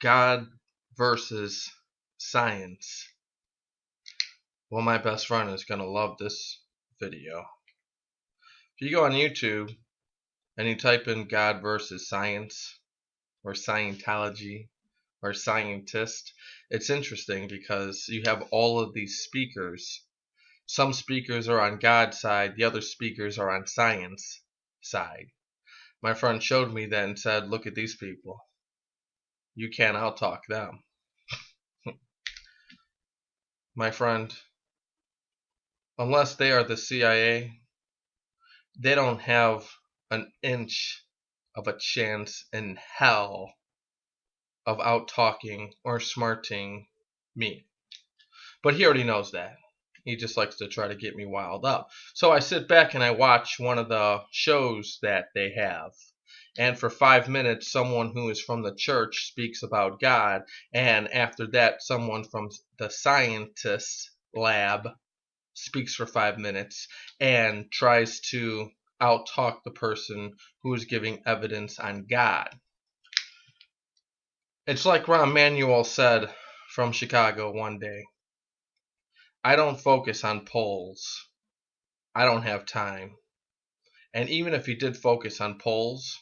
God versus science. Well, my best friend is going to love this video. If you go on YouTube and you type in God versus science or Scientology or scientist, it's interesting because you have all of these speakers. Some speakers are on God's side, the other speakers are on science side. My friend showed me that and said, look at these people. You can't outtalk them. My friend, unless they are the CIA, they don't have an inch of a chance in hell of out-talking or smarting me. But he already knows that. He just likes to try to get me riled up. So I sit back and I watch one of the shows that they have. And for 5 minutes, someone who is from the church speaks about God. And after that, someone from the scientist lab speaks for 5 minutes and tries to out-talk the person who is giving evidence on God. It's like Rahm Emanuel said from Chicago one day, I don't focus on polls. I don't have time. And even if he did focus on polls,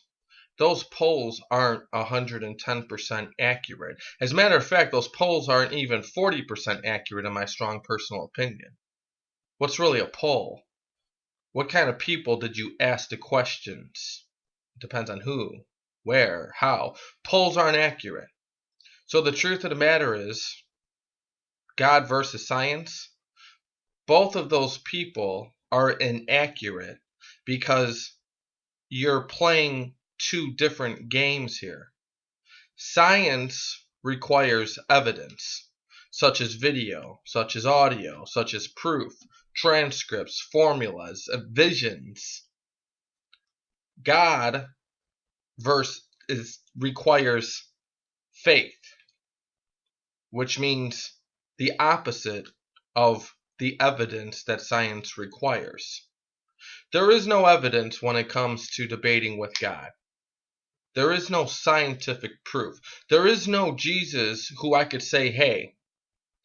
those polls aren't 110% accurate. As a matter of fact, those polls aren't even 40% accurate in my strong personal opinion. What's really a poll? What kind of people did you ask the questions? It depends on who, where, how. Polls aren't accurate. So the truth of the matter is, God versus science, both of those people are inaccurate because you're playing two different games here. Science requires evidence, such as video, such as audio, such as proof, transcripts, formulas, visions. God requires faith, which means the opposite of the evidence that science requires. There is no evidence when it comes to debating with God. There is no scientific proof. There is no Jesus who I could say, hey,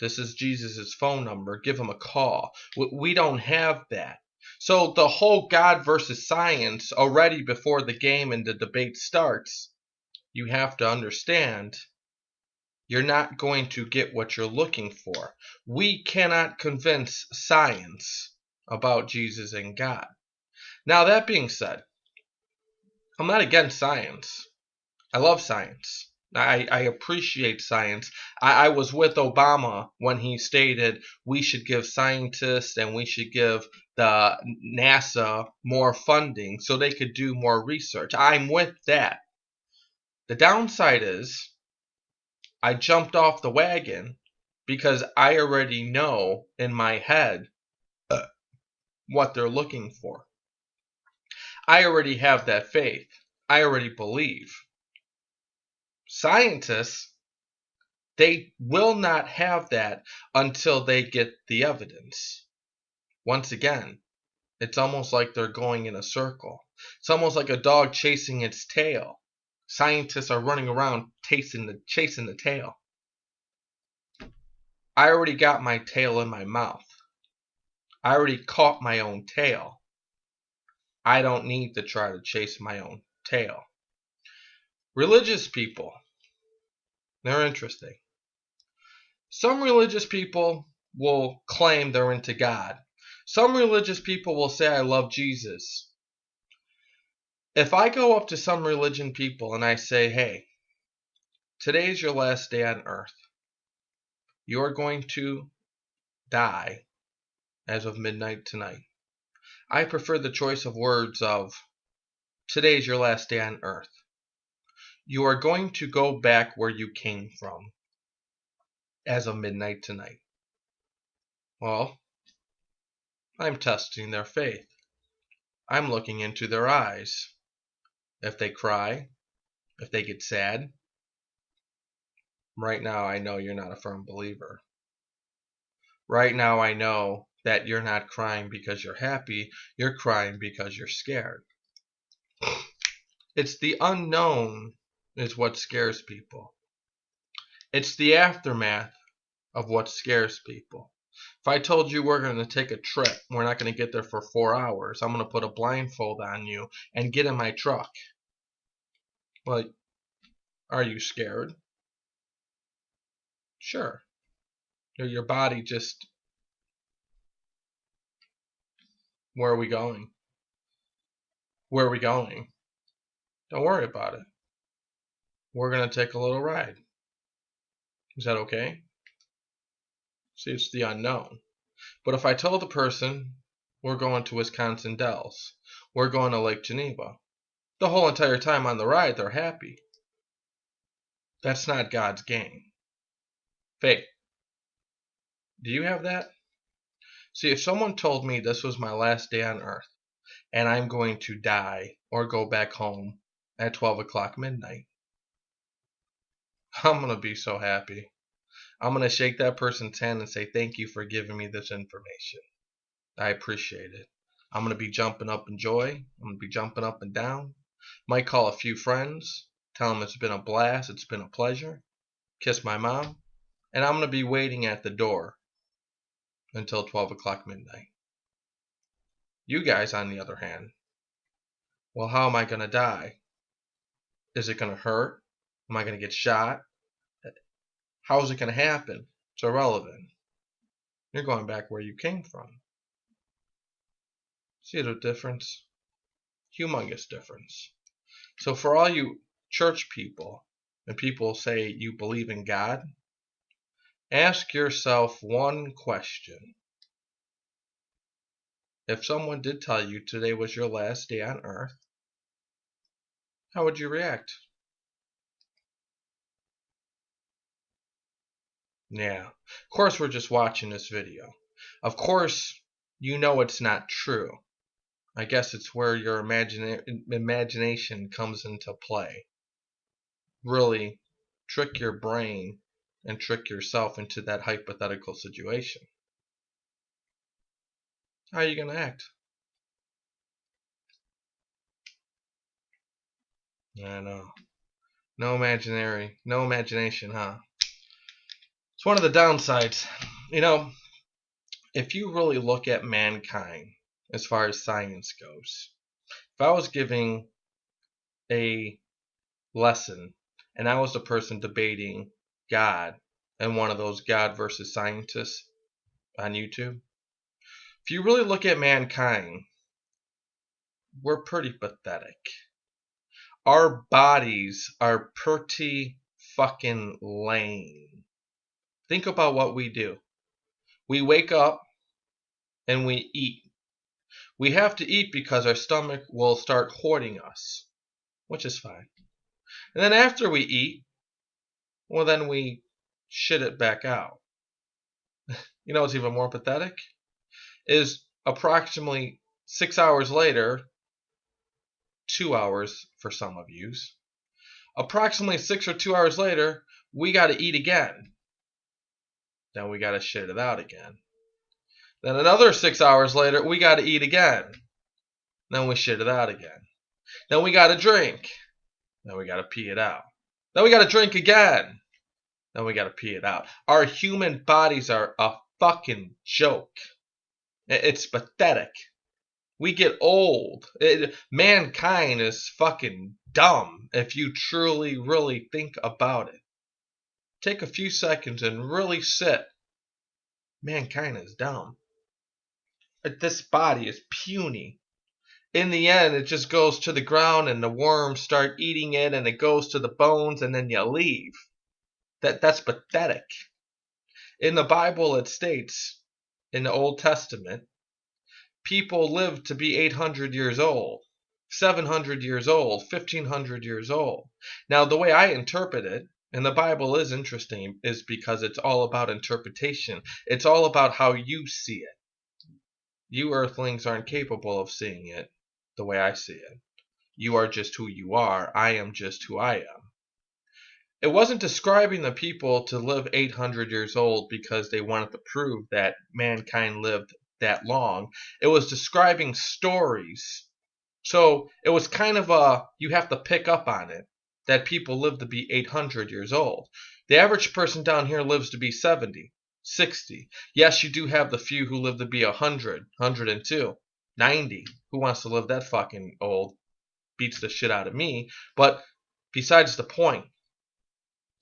this is Jesus' phone number, give him a call. We don't have that. So the whole God versus science, already before the game and the debate starts, you have to understand you're not going to get what you're looking for. We cannot convince science about Jesus and God. Now, that being said, I'm not against science. I love science. I appreciate science. I was with Obama when he stated we should give scientists and we should give the NASA more funding so they could do more research. I'm with that. The downside is I jumped off the wagon because I already know in my head what they're looking for. I already have that faith. I already believe. Scientists, they will not have that until they get the evidence. Once again, it's almost like they're going in a circle. It's almost like a dog chasing its tail. Scientists are running around chasing the tail. I already got my tail in my mouth. I already caught my own tail. I don't need to try to chase my own tail. Religious people, they're interesting. Some religious people will claim they're into God. Some religious people will say, I love Jesus. If I go up to some religion people and I say, hey, today's your last day on earth. You're going to die as of midnight tonight. I prefer the choice of words of, today's your last day on earth. You are going to go back where you came from as of midnight tonight. Well, I'm testing their faith. I'm looking into their eyes. If they cry, if they get sad, right now I know you're not a firm believer. Right now I know that you're not crying because you're happy, you're crying because you're scared. It's the unknown is what scares people. It's the aftermath of what scares people. If I told you we're going to take a trip, we're not going to get there for 4 hours, I'm going to put a blindfold on you and get in my truck. Well, are you scared? Sure. Your body just... Where are we going? Where are we going? Don't worry about it. We're going to take a little ride. Is that okay? See, it's the unknown. But if I told the person we're going to Wisconsin Dells, we're going to Lake Geneva, the whole entire time on the ride they're happy. That's not God's game. Faith. Do you have that? See, if someone told me this was my last day on earth and I'm going to die or go back home at 12 o'clock midnight, I'm going to be so happy. I'm going to shake that person's hand and say, thank you for giving me this information. I appreciate it. I'm going to be jumping up in joy. I'm going to be jumping up and down. Might call a few friends, tell them it's been a blast, it's been a pleasure. Kiss my mom. And I'm going to be waiting at the door until 12 o'clock midnight. You guys, on the other hand, well, how am I going to die? Is it going to hurt? Am I going to get shot? How is it going to happen? It's irrelevant. You're going back where you came from. See the difference? Humongous difference. So for all you church people and people say you believe in God, ask yourself one question. If someone did tell you today was your last day on earth, how would you react? Yeah, of course we're just watching this video. Of course you know it's not true. I guess it's where your imagination comes into play. Really trick your brain and trick yourself into that hypothetical situation. How are you going to act? I know. No imagination, huh? It's one of the downsides. You know, if you really look at mankind as far as science goes, if I was giving a lesson and I was the person debating God and one of those God versus scientists on YouTube, if you really look at mankind, we're pretty pathetic. Our bodies are pretty fucking lame. Think about what we do. We wake up and we eat. We have to eat because our stomach will start hoarding us, which is fine. And then after we eat, well, then we shit it back out. You know what's even more pathetic? Is approximately 6 hours later, 2 hours for some of yous, approximately 6 or 2 hours later, we got to eat again. Then we got to shit it out again. Then another 6 hours later, we got to eat again. Then we shit it out again. Then we got to drink. Then we got to pee it out. Then we got to drink again. Then we got to pee it out. Our human bodies are a fucking joke. It's pathetic. We get old. Mankind is fucking dumb if you truly, really think about it. Take a few seconds and really sit. Mankind is dumb. This body is puny. In the end, it just goes to the ground and the worms start eating it and it goes to the bones and then you leave. That's pathetic. In the Bible, it states, in the Old Testament, people lived to be 800 years old, 700 years old, 1500 years old. Now, the way I interpret it, and the Bible is interesting, is because it's all about interpretation. It's all about how you see it. You earthlings aren't capable of seeing it the way I see it. You are just who you are. I am just who I am. It wasn't describing the people to live 800 years old because they wanted to prove that mankind lived that long. It was describing stories. So it was kind of you have to pick up on it. that people live to be 800 years old. The average person down here lives to be 70, 60. Yes, you do have the few who live to be 100, 102, 90. Who wants to live that fucking old? Beats the shit out of me. But besides the point,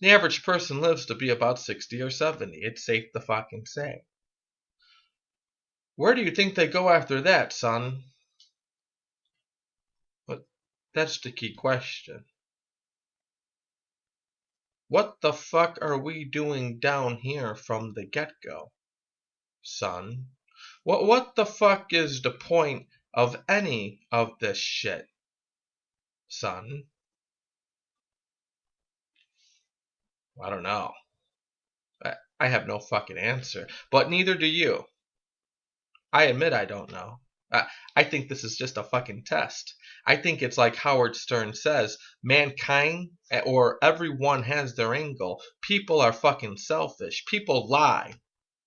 the average person lives to be about 60 or 70. It's safe to fucking say. Where do you think they go after that, son? But that's the key question. What the fuck are we doing down here from the get-go, son? What the fuck is the point of any of this shit, son? I don't know. I have no fucking answer, but neither do you. I admit I don't know. I think this is just a fucking test. I think it's like Howard Stern says, mankind or everyone has their angle. People are fucking selfish. People lie.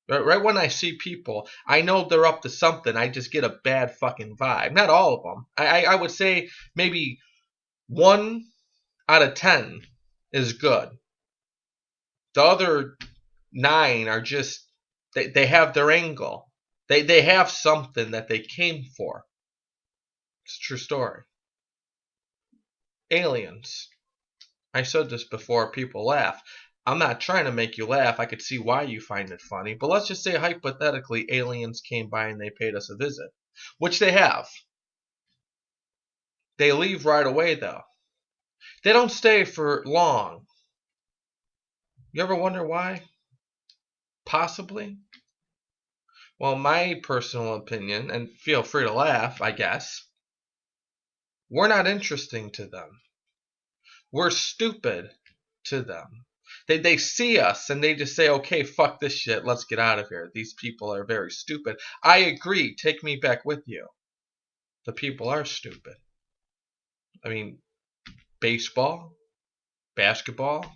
Right when I see people, I know they're up to something. I just get a bad fucking vibe. Not all of them. I would say maybe 1 out of 10 is good. The other 9 are just, they have their angle. They have something that they came for. It's a true story. Aliens. I said this before, people laugh. I'm not trying to make you laugh. I could see why you find it funny. But let's just say hypothetically aliens came by and they paid us a visit. Which they have. They leave right away though. They don't stay for long. You ever wonder why? Possibly. Well, my personal opinion, and feel free to laugh, I guess, we're not interesting to them. We're stupid to them. They see us and they just say, okay, fuck this shit, let's get out of here. These people are very stupid. I agree, take me back with you. The people are stupid. I mean, baseball, basketball,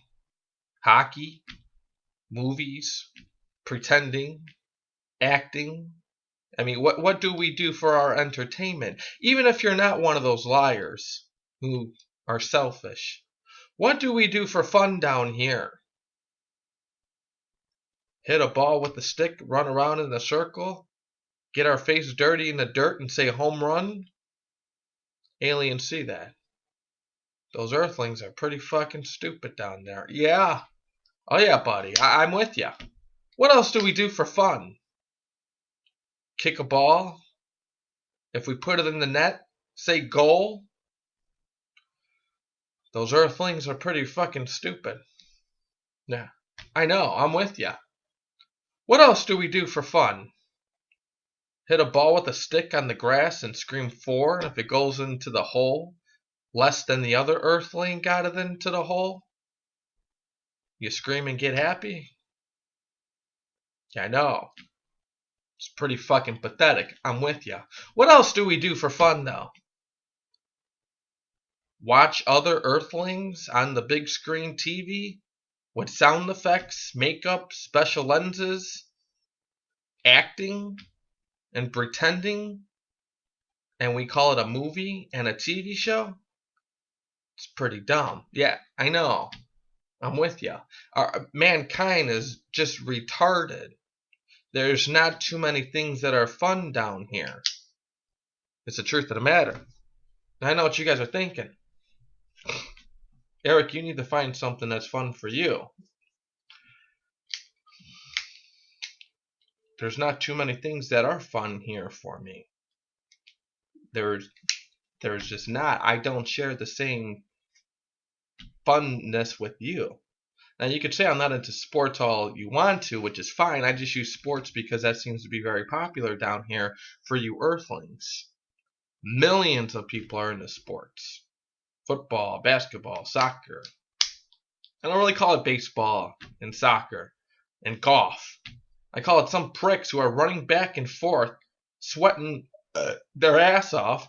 hockey, movies, pretending, acting. I mean, what do we do for our entertainment? Even if you're not one of those liars who are selfish. What do we do for fun down here? Hit a ball with a stick, run around in a circle, get our face dirty in the dirt and say home run? Aliens see that. Those earthlings are pretty fucking stupid down there. Yeah. Oh yeah, buddy. I'm with you. What else do we do for fun? Kick a ball? If we put it in the net, say goal? Those earthlings are pretty fucking stupid. Yeah. I know. I'm with you. What else do we do for fun? Hit a ball with a stick on the grass and scream 4, and if it goes into the hole less than the other earthling got it into the hole, you scream and get happy? Yeah, I know. It's pretty fucking pathetic. I'm with you. What else do we do for fun, though? Watch other earthlings on the big screen TV with sound effects, makeup, special lenses, acting, and pretending, and we call it a movie and a TV show? It's pretty dumb. Yeah, I know. I'm with you. Mankind is just retarded. There's not too many things that are fun down here. It's the truth of the matter. And I know what you guys are thinking. Eric, you need to find something that's fun for you. There's not too many things that are fun here for me. There's just not. I don't share the same funness with you. Now, you could say I'm not into sports all you want to, which is fine. I just use sports because that seems to be very popular down here for you earthlings. Millions of people are into sports. Football, basketball, soccer. I don't really call it baseball and soccer and golf. I call it some pricks who are running back and forth, sweating their ass off,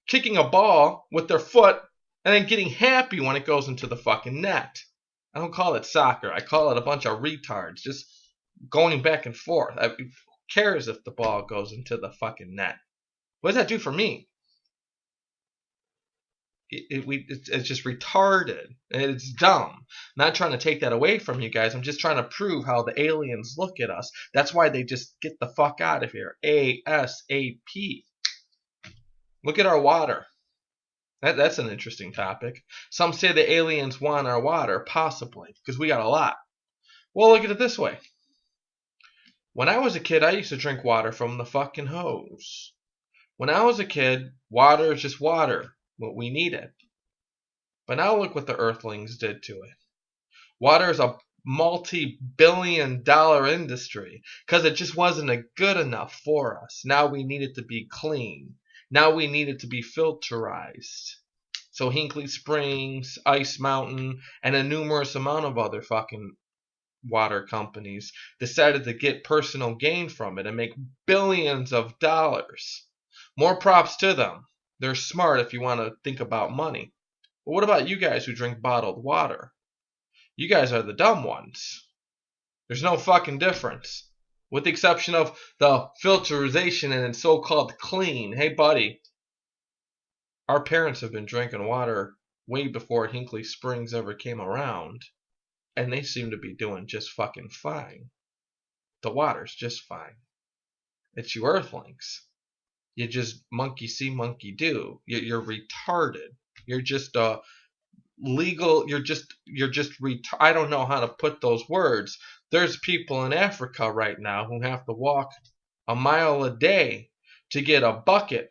kicking a ball with their foot, and then getting happy when it goes into the fucking net. I don't call it soccer. I call it a bunch of retards just going back and forth. Who cares if the ball goes into the fucking net? What does that do for me? it's just retarded. It's dumb. I'm not trying to take that away from you guys. I'm just trying to prove how the aliens look at us. That's why they just get the fuck out of here. ASAP. Look at our water. That's an interesting topic. Some say the aliens want our water, possibly, because we got a lot. Well, look at it this way. When I was a kid, I used to drink water from the fucking hose. When I was a kid, water is just water, what we needed. But now look what the Earthlings did to it. Water is a multi-billion-dollar industry because it just wasn't good enough for us. Now we need it to be clean. Now we need it to be filterized. So Hinkley Springs, Ice Mountain, and a numerous amount of other fucking water companies decided to get personal gain from it and make billions of dollars. More props to them. They're smart if you want to think about money. But what about you guys who drink bottled water? You guys are the dumb ones. There's no fucking difference. With the exception of the filterization and so-called clean. Hey, buddy. Our parents have been drinking water way before Hinkley Springs ever came around. And they seem to be doing just fucking fine. The water's just fine. It's you Earthlings. You just monkey see, monkey do. You're retarded. You're just legal. I don't know how to put those words. There's people in Africa right now who have to walk a mile a day to get a bucket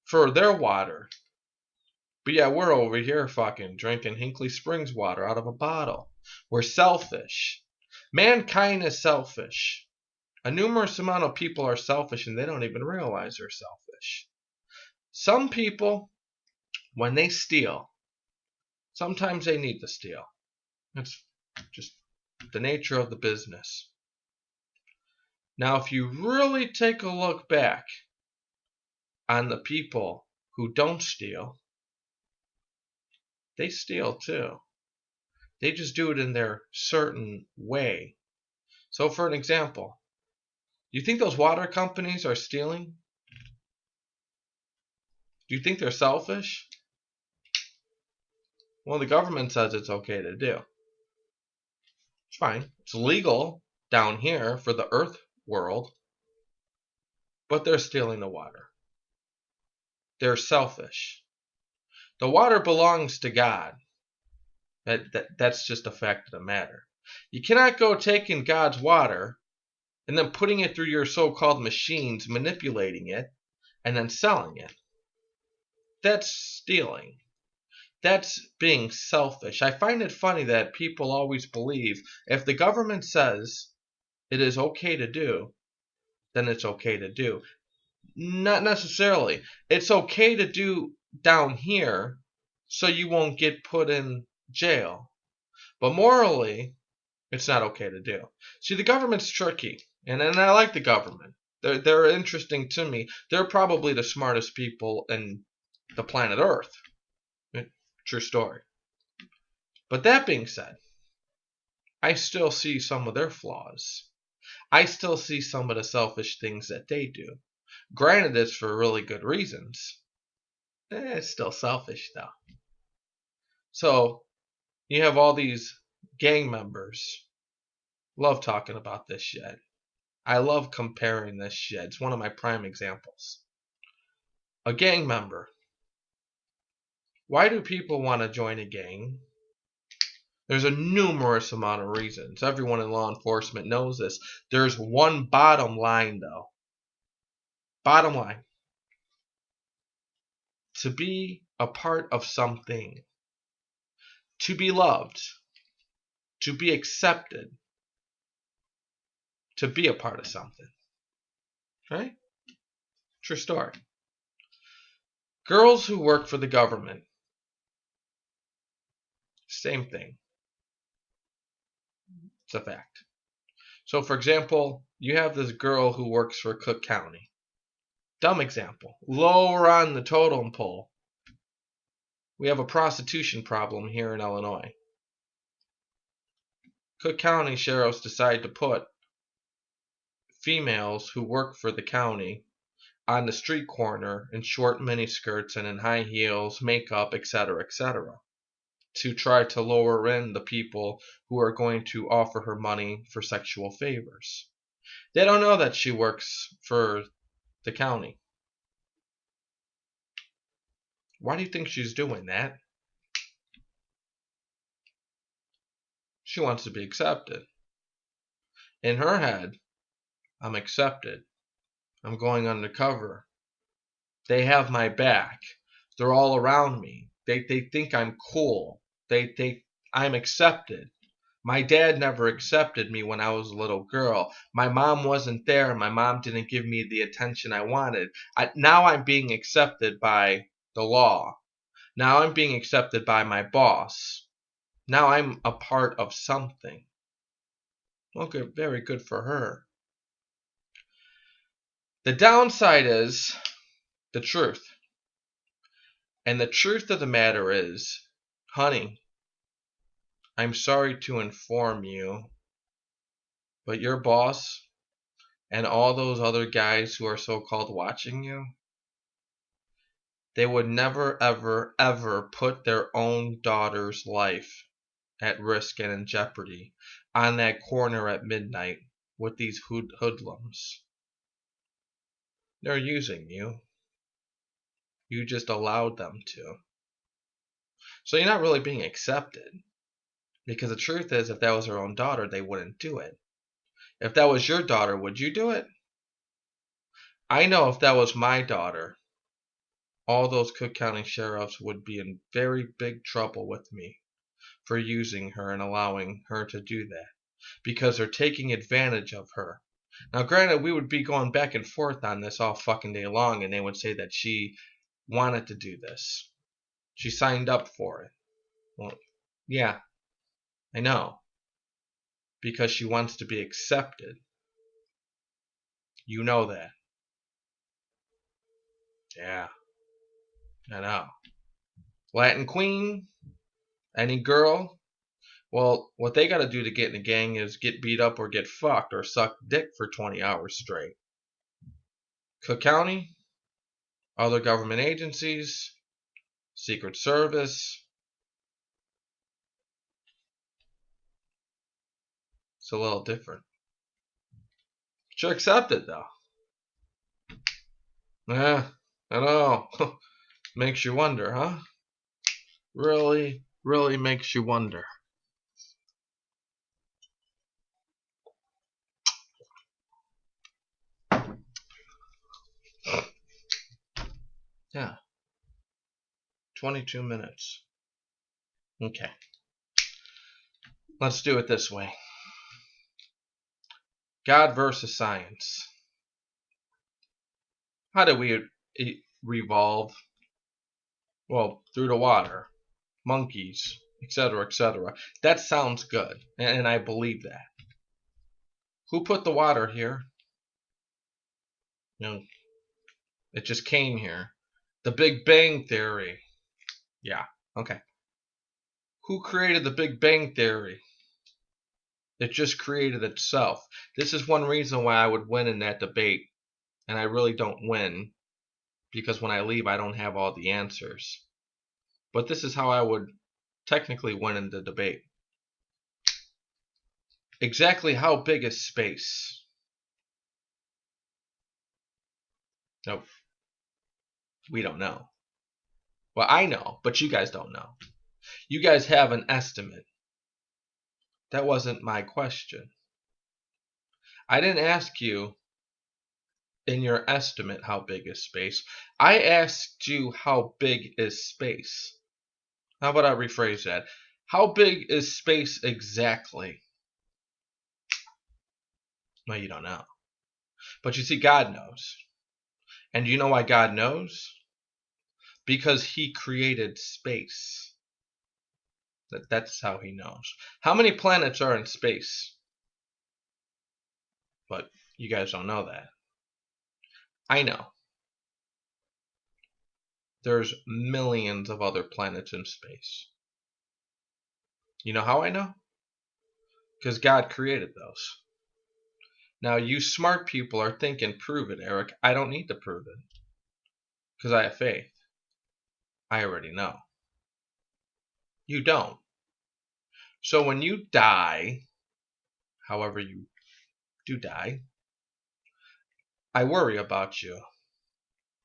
for their water. But yeah, we're over here fucking drinking Hinkley Springs water out of a bottle. We're selfish. Mankind is selfish. A numerous amount of people are selfish and they don't even realize they're selfish. Some people, when they steal, sometimes they need to steal. It's just the nature of the business. Now, if you really take a look back on the people who don't steal, they steal too. They just do it in their certain way. So for an example, do you think those water companies are stealing? Do you think they're selfish? Well, the government says it's okay to do. It's fine. It's legal down here for the earth world. But they're stealing the water. They're selfish. The water belongs to God. That's just a fact of the matter. You cannot go taking God's water and then putting it through your so-called machines, manipulating it, and then selling it. That's stealing. That's being selfish. I find it funny that people always believe if the government says it is okay to do, then it's okay to do. Not necessarily. It's okay to do down here so you won't get put in jail. But morally, it's not okay to do. See, the government's tricky, and I like the government. They're interesting to me. They're probably the smartest people in the planet Earth. True story. But that being said, I still see some of their flaws. I still see some of the selfish things that they do. Granted, it's for really good reasons. It's still selfish, though. So, you have all these gang members. Love talking about this shit. I love comparing this shit. It's one of my prime examples. A gang member. Why do people want to join a gang? There's a numerous amount of reasons. Everyone in law enforcement knows this. There's one bottom line, though. Bottom line. To be a part of something. To be loved. To be accepted. To be a part of something. Right? True story. Girls who work for the government. Same thing. It's a fact. So, for example, you have this girl who works for Cook County. Dumb example. Lower on the totem pole. We have a prostitution problem here in Illinois. Cook County sheriffs decide to put females who work for the county on the street corner in short miniskirts and in high heels, makeup, etc., etc., to try to lure in the people who are going to offer her money for sexual favors. They don't know that she works for the county. Why do you think she's doing that? She wants to be accepted. In her head, I'm accepted. I'm going undercover. They have my back. They're all around me. They think I'm cool. I'm accepted. My dad never accepted me when I was a little girl. My mom wasn't there. My mom didn't give me the attention I wanted. Now I'm being accepted by the law. Now I'm being accepted by my boss. Now I'm a part of something. Well, good, very good for her. The downside is the truth. And the truth of the matter is, honey, I'm sorry to inform you, but your boss and all those other guys who are so-called watching you, they would never, ever, ever put their own daughter's life at risk and in jeopardy on that corner at midnight with these hoodlums. They're using you. You just allowed them to. So you're not really being accepted. Because the truth is, if that was her own daughter, they wouldn't do it. If that was your daughter, would you do it? I know if that was my daughter, all those Cook County sheriffs would be in very big trouble with me for using her and allowing her to do that. Because they're taking advantage of her. Now, granted, we would be going back and forth on this all fucking day long, and they would say that she wanted to do this. She signed up for it. Well, yeah, I know. Because she wants to be accepted. You know that. Yeah, I know. Latin Queen, any girl, well, what they gotta do to get in the gang is get beat up or get fucked or suck dick for 20 hours straight. Cook County, other government agencies, Secret Service. It's a little different. But you're accepted, though. Yeah, I know. Makes you wonder, huh? Really, really makes you wonder. Yeah. 22 minutes. Okay. Let's do it this way. God versus science. How do we revolve? Well, through the water, monkeys, etc., etc. That sounds good, and I believe that. Who put the water here? You know, it just came here. The Big Bang Theory. Yeah, okay. Who created the Big Bang Theory? It just created itself. This is one reason why I would win in that debate, and I really don't win, because when I leave I don't have all the answers. But this is how I would technically win in the debate. Exactly how big is space? Nope. We don't know. Well, I know, but you guys don't know. You guys have an estimate. That wasn't my question. I didn't ask you in your estimate how big is space. I asked you how big is space. How about I rephrase that? How big is space exactly? Well, you don't know. But you see, God knows. And you know why God knows? Because He created space. That's how He knows. How many planets are in space? But you guys don't know that. I know. There's millions of other planets in space. You know how I know? Because God created those. Now, you smart people are thinking, prove it, Eric. I don't need to prove it because I have faith. I already know. You don't. So when you die, however you do die, I worry about you.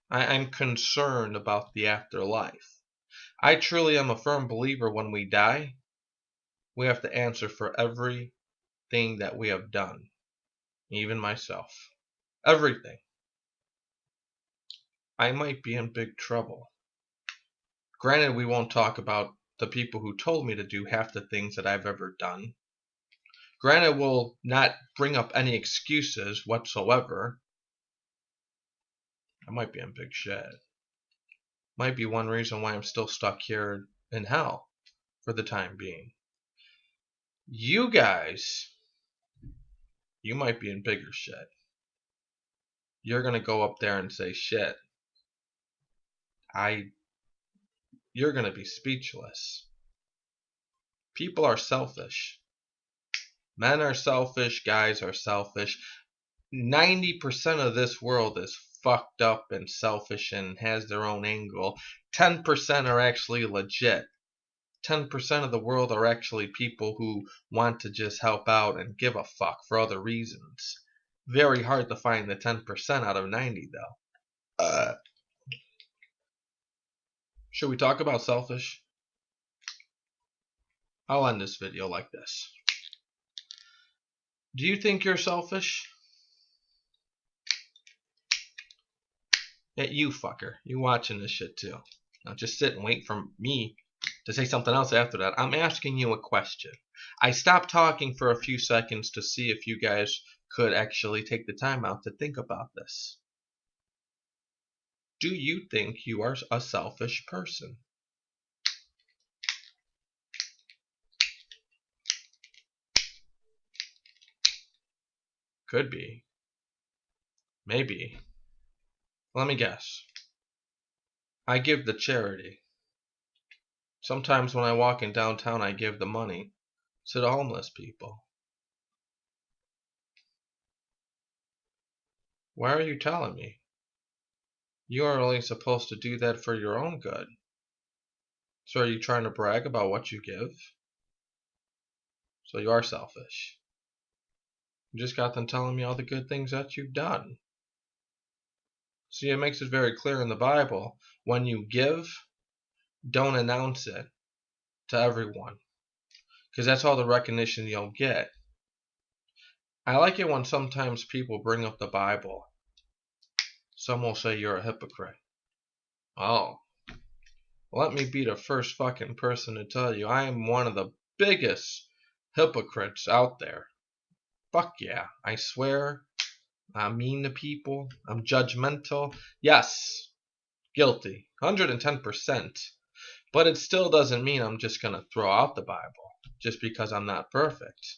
I'm concerned about the afterlife. I truly am a firm believer when we die, we have to answer for everything that we have done, even myself. Everything. I might be in big trouble. Granted, we won't talk about the people who told me to do half the things that I've ever done. Granted, we'll not bring up any excuses whatsoever. I might be in big shit. Might be one reason why I'm still stuck here in hell for the time being. You guys, you might be in bigger shit. You're gonna go up there and say shit. You're gonna be speechless. People are selfish. Men are selfish, guys are selfish. 90% of this world is fucked up and selfish and has their own angle. 10% are actually legit. 10% of the world are actually people who want to just help out and give a fuck for other reasons. Very hard to find the 10% out of 90 though. Should we talk about selfish? I'll end this video like this. Do you think you're selfish? Yeah, you fucker. You watching this shit too. Now just sit and wait for me to say something else after that. I'm asking you a question. I stopped talking for a few seconds to see if you guys could actually take the time out to think about this. Do you think you are a selfish person? Could be. Maybe. Let me guess. I give the charity. Sometimes when I walk in downtown, I give the money to the homeless people. Why are you telling me? You are only supposed to do that for your own good. So are you trying to brag about what you give? So you are selfish. You just got them telling me all the good things that you've done. See, it makes it very clear in the Bible, when you give, don't announce it to everyone, because that's all the recognition you'll get. I like it when sometimes people bring up the Bible. Some will say you're a hypocrite. Oh, let me be the first fucking person to tell you I am one of the biggest hypocrites out there. Fuck yeah, I swear. I'm mean to people. I'm judgmental. Yes, guilty. 110%. But it still doesn't mean I'm just going to throw out the Bible just because I'm not perfect.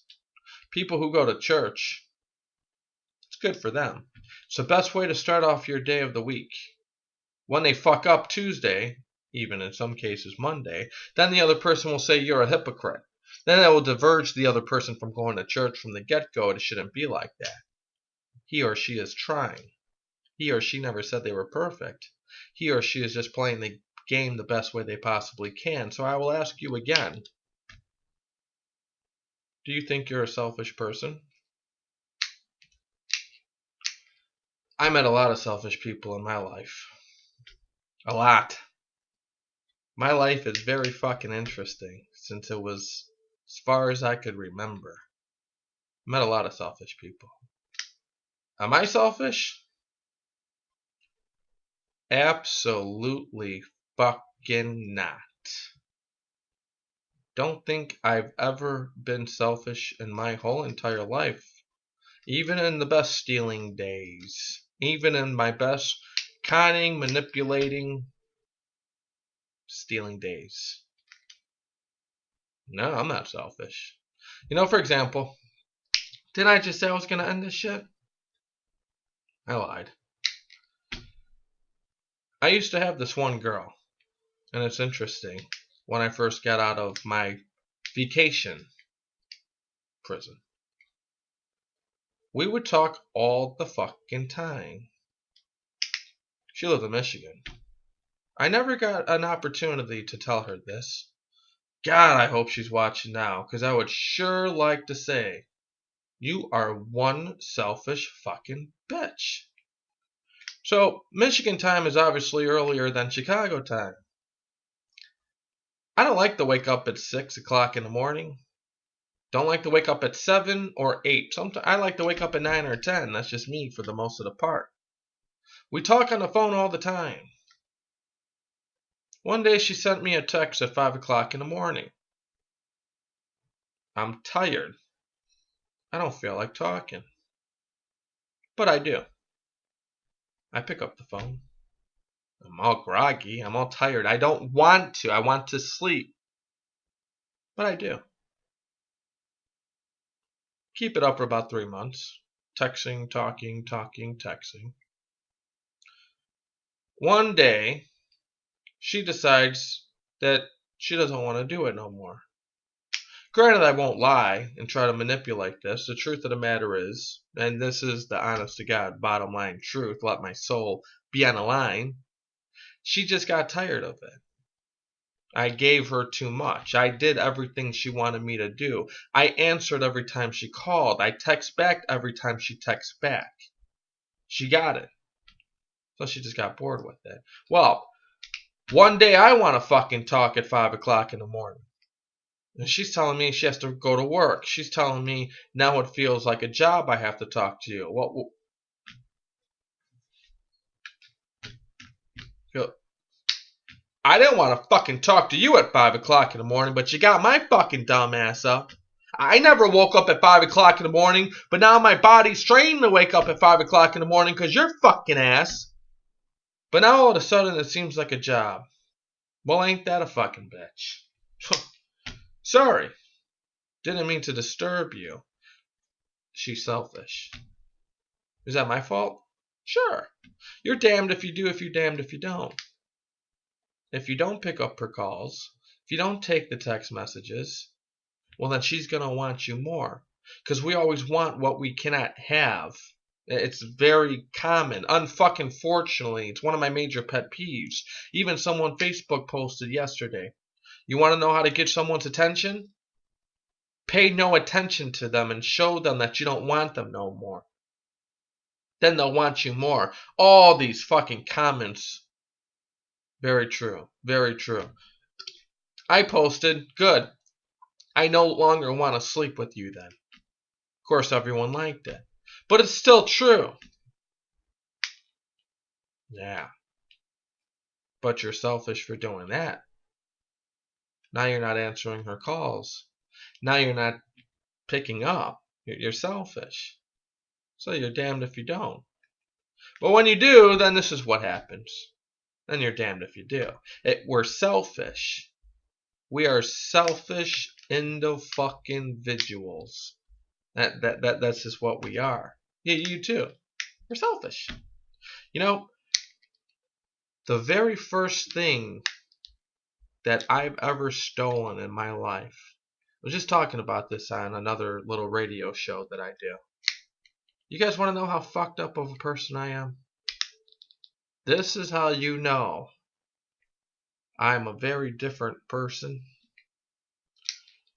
People who go to church, it's good for them. It's the best way to start off your day of the week. When they fuck up Tuesday, even in some cases Monday, then the other person will say you're a hypocrite. Then it will diverge the other person from going to church from the get-go. It shouldn't be like that. He or she is trying. He or she never said they were perfect. He or she is just playing the game the best way they possibly can. So I will ask you again. Do you think you're a selfish person? I met a lot of selfish people in my life. A lot. My life is very fucking interesting since it was as far as I could remember. I met a lot of selfish people. Am I selfish? Absolutely fucking not. Don't think I've ever been selfish in my whole entire life. Even in the best stealing days. Even in my best conning, manipulating, stealing days. No, I'm not selfish. You know, for example, didn't I just say I was going to end this shit? I lied. I used to have this one girl, and it's interesting. When I first got out of my vacation prison, We would talk all the fucking time. She lived in Michigan. I never got an opportunity to tell her this. God, I hope she's watching now, because I would sure like to say, you are one selfish fucking bitch. So, Michigan time is obviously earlier than Chicago time. I don't like to wake up at 6 o'clock in the morning. Don't like to wake up at 7 or 8. Sometimes I like to wake up at 9 or 10. That's just me for the most of the part. We talk on the phone all the time. One day she sent me a text at 5 o'clock in the morning. I'm tired. I don't feel like talking. But I do. I pick up the phone. I'm all groggy. I'm all tired. I don't want to. I want to sleep. But I do. Keep it up for about 3 months. Texting, talking, texting. One day, she decides that she doesn't want to do it no more. Granted, I won't lie and try to manipulate this. The truth of the matter is, and this is the honest to God, bottom line truth, let my soul be on the line, she just got tired of it. I gave her too much. I did everything she wanted me to do. I answered every time she called. I text back every time she texts back. She got it. So she just got bored with it. Well, one day I want to fucking talk at 5 o'clock in the morning. And she's telling me she has to go to work. She's telling me now it feels like a job I have to talk to you. Well, I didn't want to fucking talk to you at 5 o'clock in the morning, but you got my fucking dumb ass up. I never woke up at 5 o'clock in the morning, but now my body's trained to wake up at 5 o'clock in the morning because you're fucking ass. But now all of a sudden it seems like a job. Well, ain't that a fucking bitch? Sorry. Didn't mean to disturb you. She's selfish. Is that my fault? Sure. You're damned if you do, if you're damned if you don't. If you don't pick up her calls, if you don't take the text messages, well then she's going to want you more. Because we always want what we cannot have. It's very common. Unfucking fortunately, it's one of my major pet peeves. Even someone Facebook posted yesterday. You want to know how to get someone's attention? Pay no attention to them and show them that you don't want them no more. Then they'll want you more. All these fucking comments. Very true. Very true. I posted, good. I no longer want to sleep with you then. Of course, everyone liked it. But it's still true. Yeah. But you're selfish for doing that. Now you're not answering her calls. Now you're not picking up. You're selfish. So you're damned if you don't. But when you do, then this is what happens. Then you're damned if you do. We're selfish. We are selfish individuals. That's just what we are. Yeah, you too. We're selfish. You know, the very first thing that I've ever stolen in my life, I was just talking about this on another little radio show that I do. You guys want to know how fucked up of a person I am? This is how you know I'm a very different person.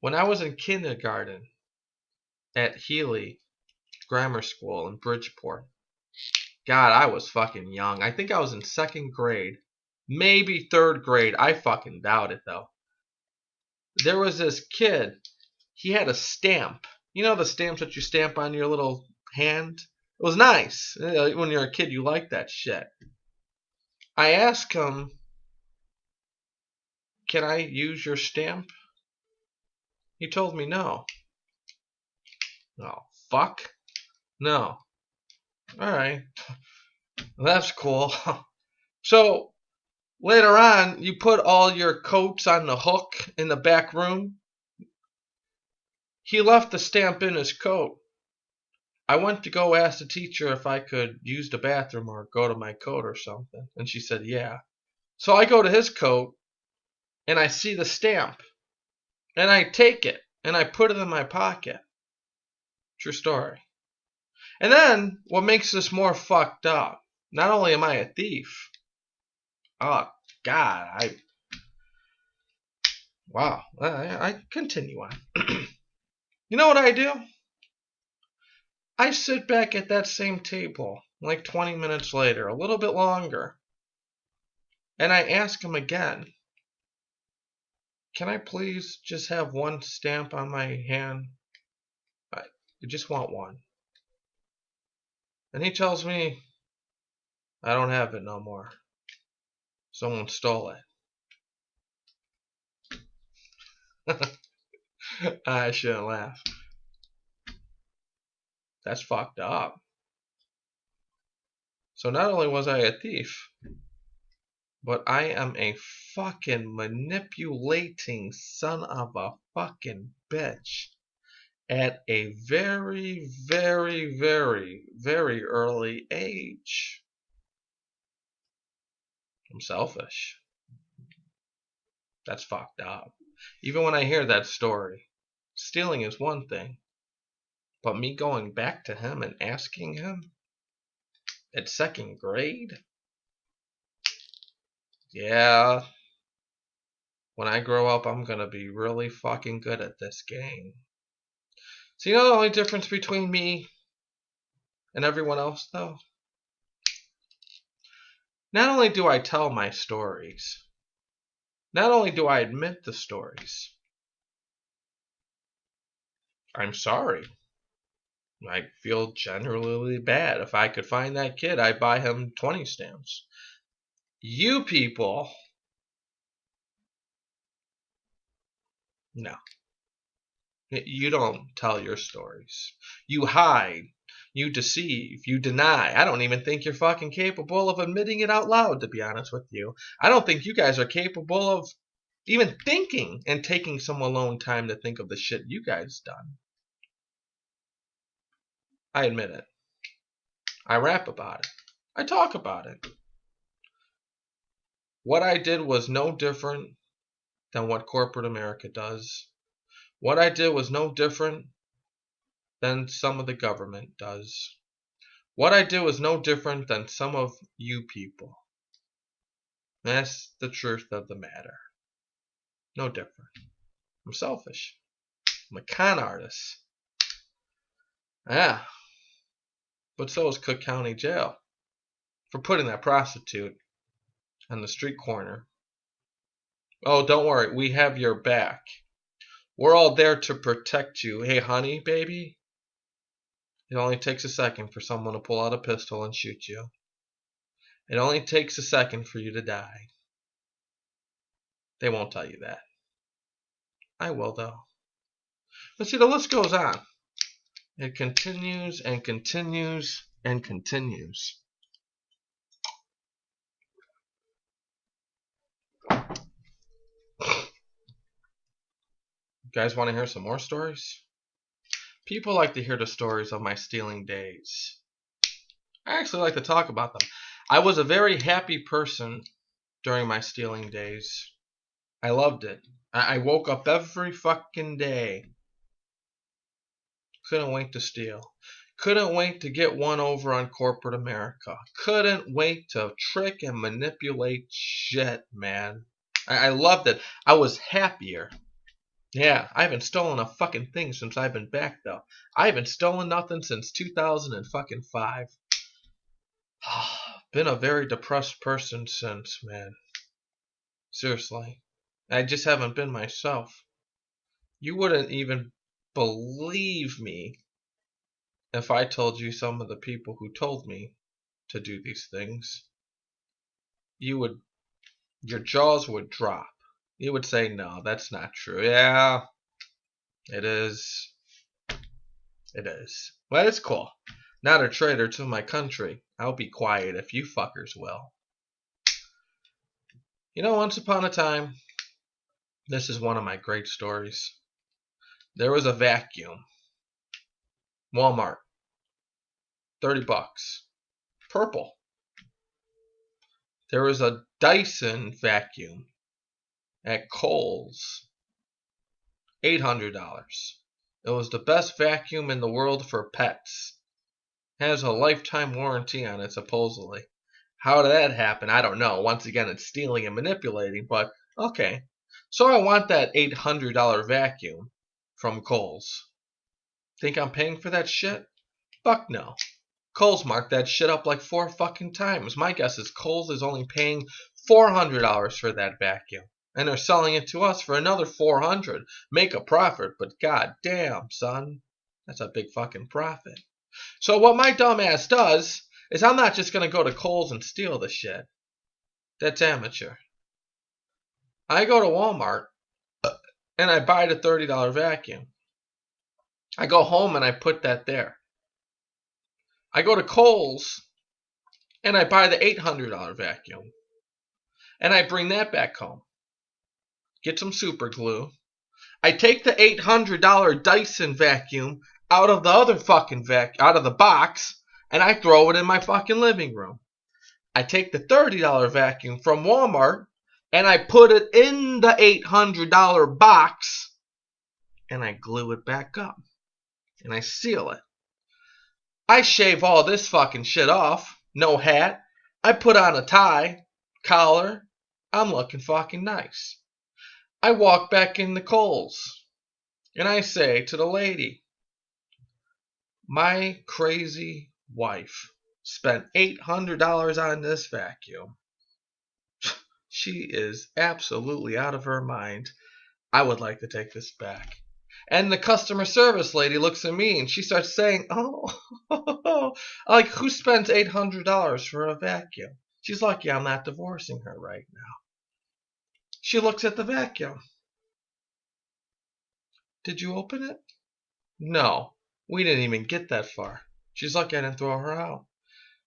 When I was in kindergarten at Healy Grammar School in Bridgeport, God, I was fucking young. I think I was in 2nd grade, maybe 3rd grade. I fucking doubt it though. There was this kid. He had a stamp. You know the stamps that you stamp on your little hand? It was nice. When you're a kid, you like that shit. I asked him, can I use your stamp? He told me no. Oh, fuck. No. Alright. That's cool. So, later on, you put all your coats on the hook in the back room. He left the stamp in his coat. I went to go ask the teacher if I could use the bathroom or go to my coat or something. And she said, yeah. So I go to his coat, and I see the stamp. And I take it, and I put it in my pocket. True story. And then, what makes this more fucked up, not only am I a thief, oh, God, wow, I continue on. You know what I do? I sit back at that same table, like 20 minutes later, a little bit longer, and I ask him again, can I please just have one stamp on my hand? I just want one. And he tells me, I don't have it no more. Someone stole it. I shouldn't laugh. That's fucked up. So not only was I a thief, but I am a fucking manipulating son of a fucking bitch at a very, very, very, very early age. I'm selfish. That's fucked up. Even when I hear that story, stealing is one thing, but me going back to him and asking him at second grade? Yeah, when I grow up, I'm gonna be really fucking good at this game. So you know the only difference between me and everyone else, though? Not only do I tell my stories, not only do I admit the stories, I'm sorry. I feel generally bad. If I could find that kid, I'd buy him 20 stamps. You people, no. You don't tell your stories. You hide. You deceive. You deny. I don't even think you're fucking capable of admitting it out loud, to be honest with you. I don't think you guys are capable of even thinking and taking some alone time to think of the shit you guys done. I admit it. I rap about it. I talk about it. What I did was no different than what corporate America does. What I did was no different than some of the government does. What I did was no different than some of you people. That's the truth of the matter. No different. I'm selfish. I'm a con artist. Yeah. But so is Cook County Jail for putting that prostitute on the street corner. Oh, don't worry. We have your back. We're all there to protect you. Hey, honey, baby. It only takes a second for someone to pull out a pistol and shoot you. It only takes a second for you to die. They won't tell you that. I will, though. But see, the list goes on. It continues and continues and continues. You guys want to hear some more stories? People like to hear the stories of my stealing days. I actually like to talk about them. I was a very happy person during my stealing days. I loved it. I woke up every fucking day. Couldn't wait to steal. Couldn't wait to get one over on corporate America. Couldn't wait to trick and manipulate shit, man. I loved it. I was happier. Yeah, I haven't stolen a fucking thing since I've been back, though. I haven't stolen nothing since 2005. Been a very depressed person since, man. Seriously. I just haven't been myself. You wouldn't even believe me if I told you some of the people who told me to do these things. Your jaws would drop. You would say, no, that's not true. Yeah, it is. It is. Well, it's cool. Not a traitor to my country. I'll be quiet if you fuckers will. You know, once upon a time, this is one of my great stories. There was a vacuum. Walmart. $30. Purple. There was a Dyson vacuum at Kohl's. $800. It was the best vacuum in the world for pets. Has a lifetime warranty on it, supposedly. How did that happen? I don't know. Once again, it's stealing and manipulating, but okay. So I want that $800 vacuum from Kohl's. Think I'm paying for that shit? Fuck no. Kohl's marked that shit up like 4 fucking times. My guess is Kohl's is only paying $400 for that vacuum. And they're selling it to us for another $400. Make a profit, but god damn, son. That's a big fucking profit. So what my dumb ass does is I'm not just going to go to Kohl's and steal the shit. That's amateur. I go to Walmart and I buy the $30 vacuum. I go home and I put that there. I go to Kohl's and I buy the $800 vacuum. And I bring that back home. Get some super glue. I take the $800 Dyson vacuum out of the other fucking out of the box, and I throw it in my fucking living room. I take the $30 vacuum from Walmart, and I put it in the $800 box, and I glue it back up. And I seal it. I shave all this fucking shit off. No hat. I put on a tie, collar. I'm looking fucking nice. I walk back in the Kohl's, and I say to the lady, my crazy wife spent $800 on this vacuum. She is absolutely out of her mind. I would like to take this back. And the customer service lady looks at me and she starts saying, oh, like who spends $800 for a vacuum? She's lucky I'm not divorcing her right now. She looks at the vacuum. Did you open it? No, we didn't even get that far. She's lucky I didn't throw her out.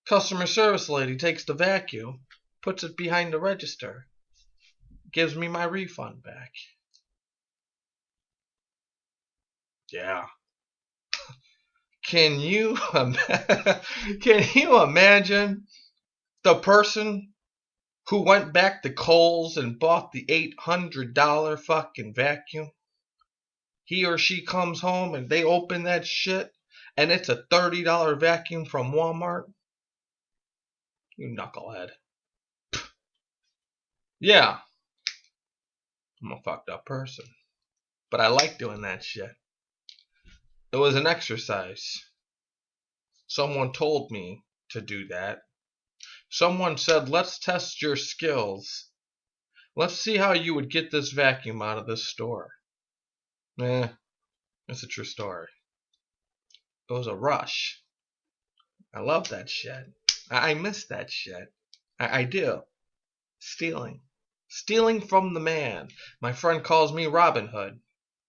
Customer service lady takes the vacuum, puts it behind the register, gives me my refund back. Yeah. Can you imagine the person who went back to Kohl's and bought the $800 fucking vacuum? He or she comes home and they open that shit and it's a $30 vacuum from Walmart? You knucklehead. Yeah. I'm a fucked up person. But I like doing that shit. It was an exercise. Someone told me to do that. Someone said, let's test your skills. Let's see how you would get this vacuum out of this store. It's a true story. It was a rush. I love that shit. I miss that shit. I do. Stealing. Stealing from the man. My friend calls me Robin Hood.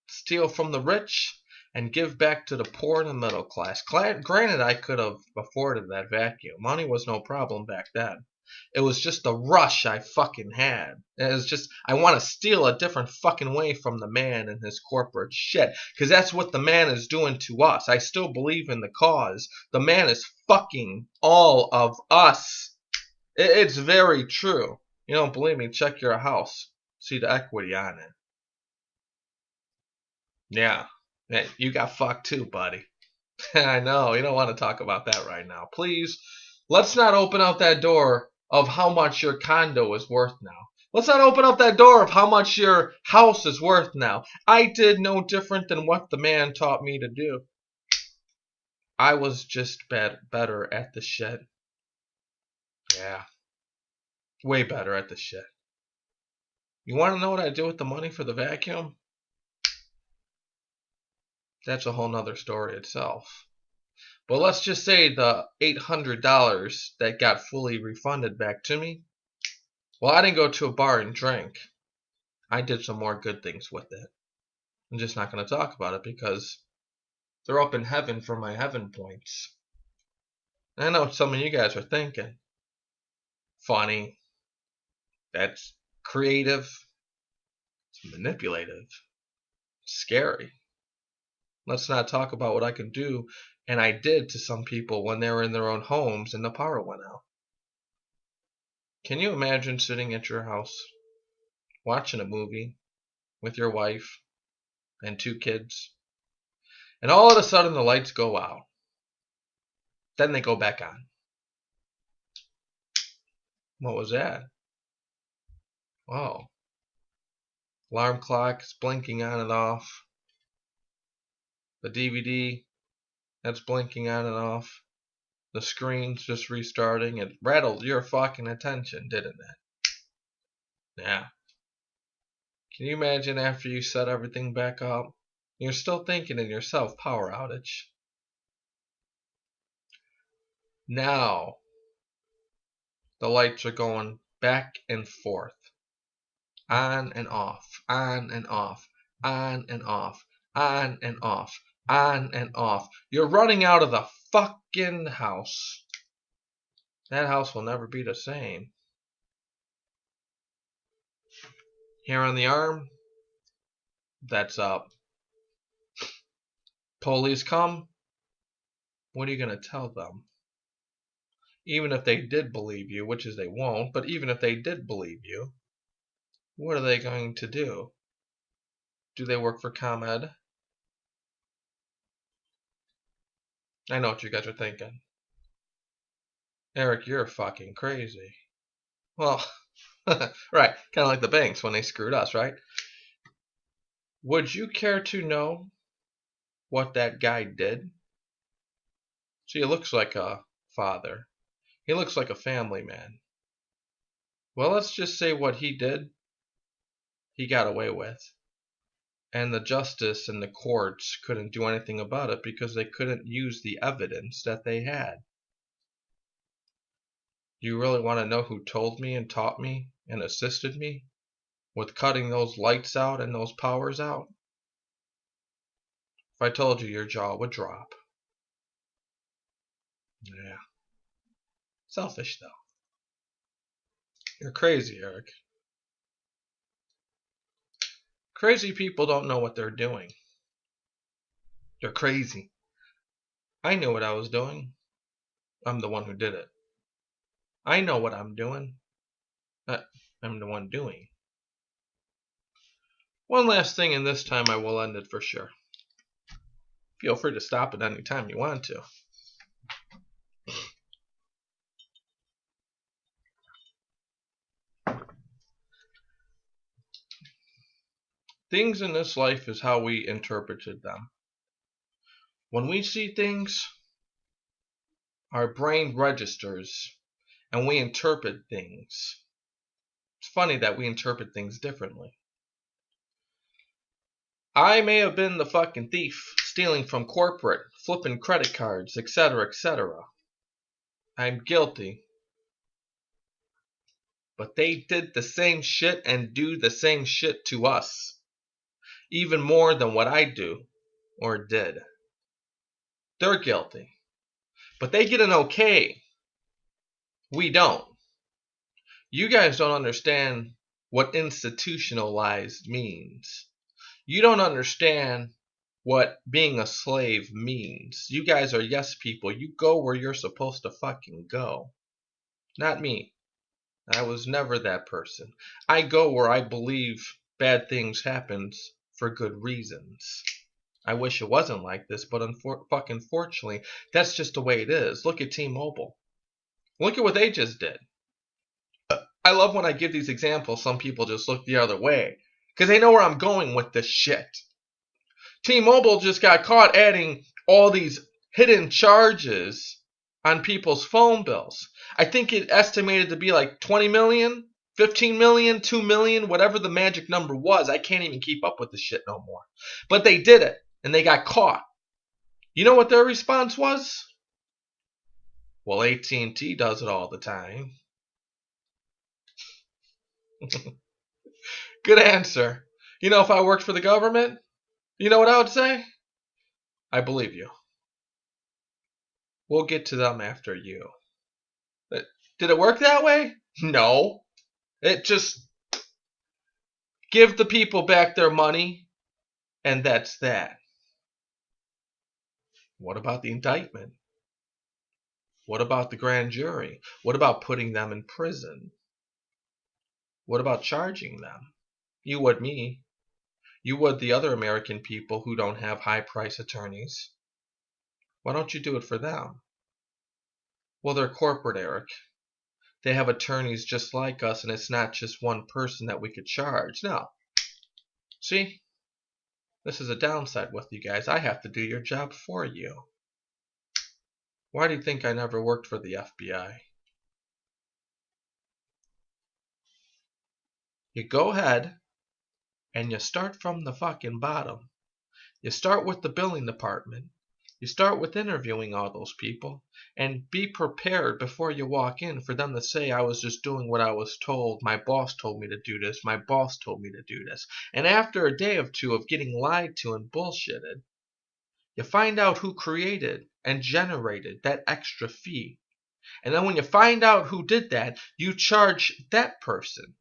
Steal from the rich and give back to the poor and the middle class. Granted, I could have afforded that vacuum. Money was no problem back then. It was just the rush I fucking had. It was just, I want to steal a different fucking way from the man and his corporate shit. Because that's what the man is doing to us. I still believe in the cause. The man is fucking all of us. It's very true. You don't believe me? Check your house. See the equity on it. Yeah. You got fucked too, buddy. I know. You don't want to talk about that right now. Please, let's not open up that door of how much your condo is worth now. Let's not open up that door of how much your house is worth now. I did no different than what the man taught me to do. I was just better at the shit. Yeah. Way better at the shit. You want to know what I do with the money for the vacuum? That's a whole nother story itself. But let's just say the $800 that got fully refunded back to me, well, I didn't go to a bar and drink. I did some more good things with it. I'm just not going to talk about it because they're up in heaven for my heaven points. I know what some of you guys are thinking. Funny. That's creative. It's manipulative. Scary. Let's not talk about what I can do and I did to some people when they were in their own homes and the power went out. Can you imagine sitting at your house watching a movie with your wife and 2 kids and all of a sudden the lights go out Then they go back on. What was that? Oh. Alarm clock is blinking on and off. The DVD, that's blinking on and off. The screen's just restarting. It rattled your fucking attention, didn't it? Yeah. Can you imagine after you set everything back up? You're still thinking in yourself, power outage. Now, the lights are going back and forth. On and off, on and off, on and off, on and off, on and off. You're running out of the fucking house. That house will never be the same. Here on the arm, that's up. Police come, what are you going to tell them? Even if they did believe you, which is they won't, but even if they did believe you, what are they going to do? Do they work for ComEd? I know what you guys are thinking. Eric, you're fucking crazy. Well, right, kind of like the banks when they screwed us, right? Would you care to know what that guy did? See, he looks like a father. He looks like a family man. Well, let's just say what he did, he got away with. And the justice and the courts couldn't do anything about it because they couldn't use the evidence that they had. Do you really want to know who told me and taught me and assisted me with cutting those lights out and those powers out? If I told you, your jaw would drop. Yeah. Selfish, though. You're crazy, Eric. Crazy people don't know what they're doing. They're crazy. I knew what I was doing. I'm the one who did it. I know what I'm doing. I'm the one doing. One last thing, and this time I will end it for sure. Feel free to stop at any time you want to. Things in this life is how we interpreted them. When we see things, our brain registers and we interpret things. It's funny that we interpret things differently. I may have been the fucking thief, stealing from corporate, flipping credit cards, etc., etc. I'm guilty. But they did the same shit and do the same shit to us. Even more than what I do or did. They're guilty. But they get an okay. We don't. You guys don't understand what institutionalized means. You don't understand what being a slave means. You guys are yes people. You go where you're supposed to fucking go. Not me. I was never that person. I go where I believe bad things happen for good reasons. I wish it wasn't like this, but fucking fortunately, that's just the way it is. Look at T-Mobile. Look at what they just did. I love when I give these examples, some people just look the other way. Because they know where I'm going with this shit. T-Mobile just got caught adding all these hidden charges on people's phone bills. I think it estimated to be like 20 million, 15 million, 2 million, whatever the magic number was. I can't even keep up with the shit no more. But they did it, and they got caught. You know what their response was? Well, AT&T does it all the time. Good answer. You know, if I worked for the government, you know what I would say? I believe you. We'll get to them after you. Did it work that way? No. It just give the people back their money, and that's that. What about the indictment? What about the grand jury? What about putting them in prison? What about charging them? You would me. You would the other American people who don't have high price attorneys. Why don't you do it for them? Well, they're corporate, Eric. They have attorneys just like us, and it's not just one person that we could charge. No. See? This is a downside with you guys. I have to do your job for you. Why do you think I never worked for the FBI? You go ahead and you start from the fucking bottom. You start with the billing department. You start with interviewing all those people, and be prepared before you walk in for them to say, I was just doing what I was told. My boss told me to do this. My boss told me to do this. And after a day or two of getting lied to and bullshitted, you find out who created and generated that extra fee. And then when you find out who did that, you charge that person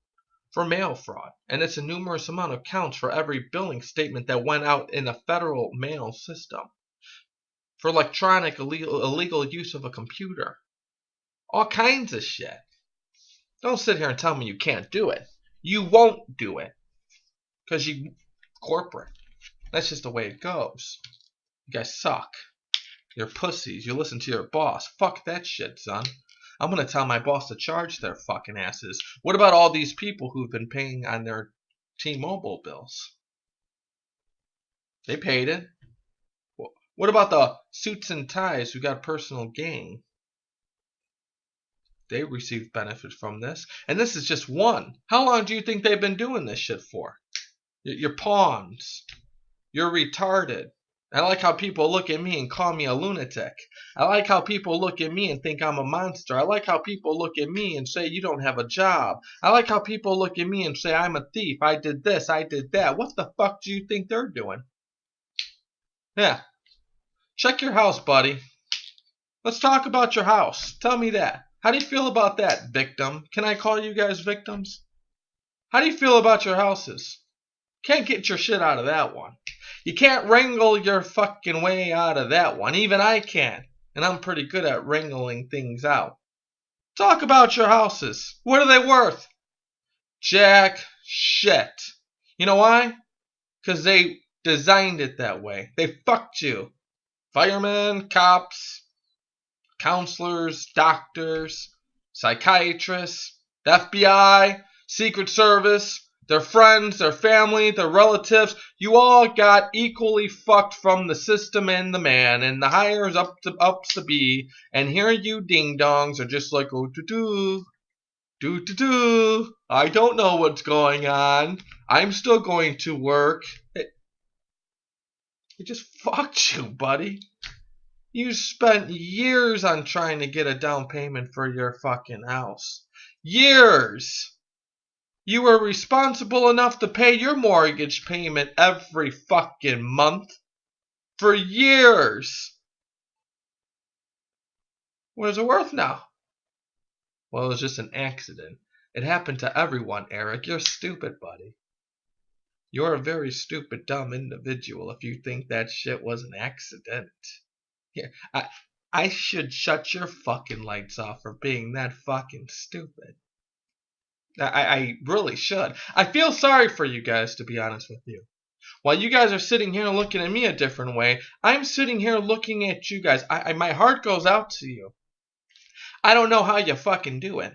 for mail fraud. And it's a numerous amount of counts for every billing statement that went out in a federal mail system. For electronic illegal use of a computer. All kinds of shit. Don't sit here and tell me you can't do it. You won't do it. Because you corporate. That's just the way it goes. You guys suck. You're pussies. You listen to your boss. Fuck that shit, son. I'm going to tell my boss to charge their fucking asses. What about all these people who've been paying on their T-Mobile bills? They paid it. What about the suits and ties who got personal gain? They received benefit from this. And this is just one. How long do you think they've been doing this shit for? You're pawns. You're retarded. I like how people look at me and call me a lunatic. I like how people look at me and think I'm a monster. I like how people look at me and say you don't have a job. I like how people look at me and say I'm a thief. I did this. I did that. What the fuck do you think they're doing? Yeah. Check your house, buddy. Let's talk about your house. Tell me that. How do you feel about that, victim? Can I call you guys victims? How do you feel about your houses? Can't get your shit out of that one. You can't wrangle your fucking way out of that one. Even I can. And I'm pretty good at wrangling things out. Talk about your houses. What are they worth? Jack shit. You know why? Because they designed it that way. They fucked you. Firemen, cops, counselors, doctors, psychiatrists, the FBI, Secret Service, their friends, their family, their relatives, you all got equally fucked from the system and the man, and the hires ups to be, and here you ding-dongs are just like, oh, do, I don't know what's going on, I'm still going to work. It just fucked you, buddy. You spent years on trying to get a down payment for your fucking house. Years! You were responsible enough to pay your mortgage payment every fucking month. For years! What is it worth now? Well, it was just an accident. It happened to everyone, Eric. You're stupid, buddy. You're a very stupid, dumb individual if you think that shit was an accident. Yeah, I should shut your fucking lights off for being that fucking stupid. I really should. I feel sorry for you guys, to be honest with you. While you guys are sitting here looking at me a different way, I'm sitting here looking at you guys. My heart goes out to you. I don't know how you fucking do it.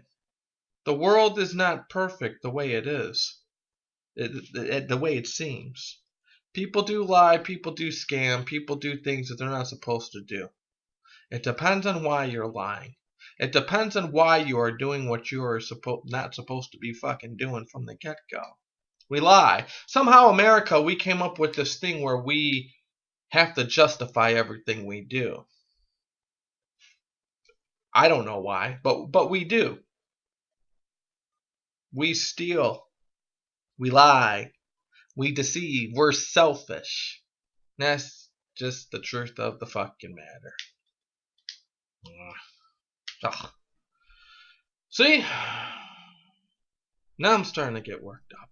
The world is not perfect the way it is. The way it seems. People do lie, people do scam, people do things that they're not supposed to do. It depends on why you're lying. It depends on why you are doing what you are not supposed to be fucking doing from the get-go. We lie. Somehow America, we came up with this thing where we have to justify everything we do. I don't know why, but we do. We steal. We lie. We deceive. We're selfish. That's just the truth of the fucking matter. Ugh. See? Now I'm starting to get worked up.